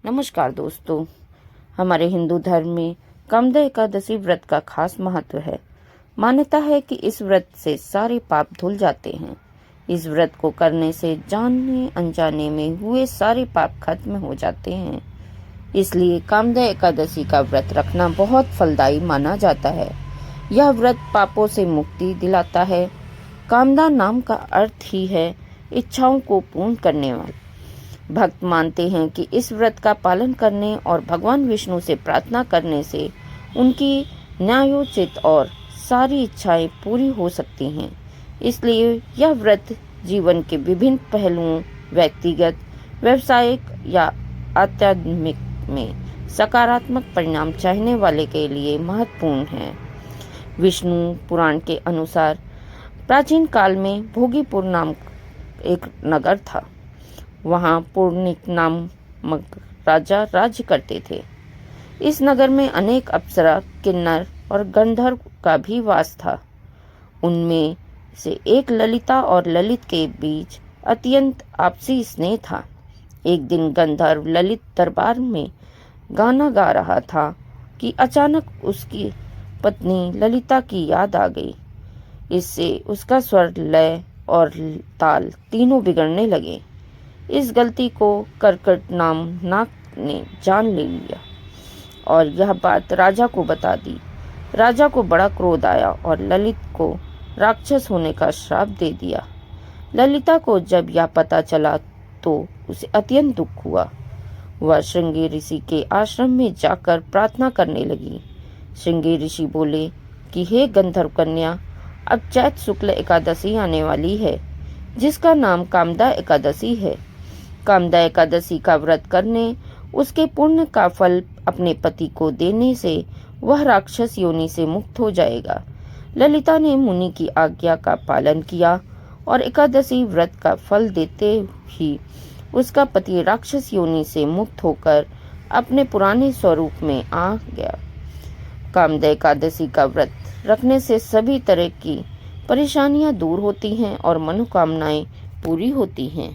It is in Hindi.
नमस्कार दोस्तों, हमारे हिंदू धर्म में कामदा एकादशी व्रत का खास महत्व है। मान्यता है कि इस व्रत से सारे पाप धुल जाते हैं। इस व्रत को करने से जाने अनजाने में हुए सारे पाप खत्म हो जाते हैं। इसलिए कामदा एकादशी का व्रत रखना बहुत फलदायी माना जाता है। यह व्रत पापों से मुक्ति दिलाता है। कामदा नाम का अर्थ ही है इच्छाओं को पूर्ण करने वाला। भक्त मानते हैं कि इस व्रत का पालन करने और भगवान विष्णु से प्रार्थना करने से उनकी न्यायोचित और सारी इच्छाएं पूरी हो सकती हैं। इसलिए यह व्रत जीवन के विभिन्न पहलुओं, व्यक्तिगत, व्यावसायिक या आध्यात्मिक में सकारात्मक परिणाम चाहने वाले के लिए महत्वपूर्ण है। विष्णु पुराण के अनुसार प्राचीन काल में भोगीपुर नाम एक नगर था। वहाँ पूर्णिक नामक राजा राज्य करते थे। इस नगर में अनेक अप्सरा, किन्नर और गंधर्व का भी वास था। उनमें से एक ललिता और ललित के बीच अत्यंत आपसी स्नेह था। एक दिन गंधर्व ललित दरबार में गाना गा रहा था कि अचानक उसकी पत्नी ललिता की याद आ गई। इससे उसका स्वर, लय और ताल तीनों बिगड़ने लगे। इस गलती को कर्कट नाम नाग ने जान ले लिया और यह बात राजा को बता दी। राजा को बड़ा क्रोध आया और ललित को राक्षस होने का श्राप दे दिया। ललिता को जब यह पता चला तो उसे अत्यंत दुख हुआ। वह श्रृंगी ऋषि के आश्रम में जाकर प्रार्थना करने लगी। श्रृंगी ऋषि बोले कि हे गंधर्व कन्या, अब चैत शुक्ल एकादशी आने वाली है, जिसका नाम कामदा एकादशी है। कामदा एकादशी का व्रत करने, उसके पुण्य का फल अपने पति को देने से वह राक्षस योनि से मुक्त हो जाएगा। ललिता ने मुनि की आज्ञा का पालन किया और एकादशी व्रत का फल देते ही उसका पति राक्षस योनि से मुक्त होकर अपने पुराने स्वरूप में आ गया। कामदा एकादशी का व्रत रखने से सभी तरह की परेशानियां दूर होती हैं और मनोकामनाएं पूरी होती हैं।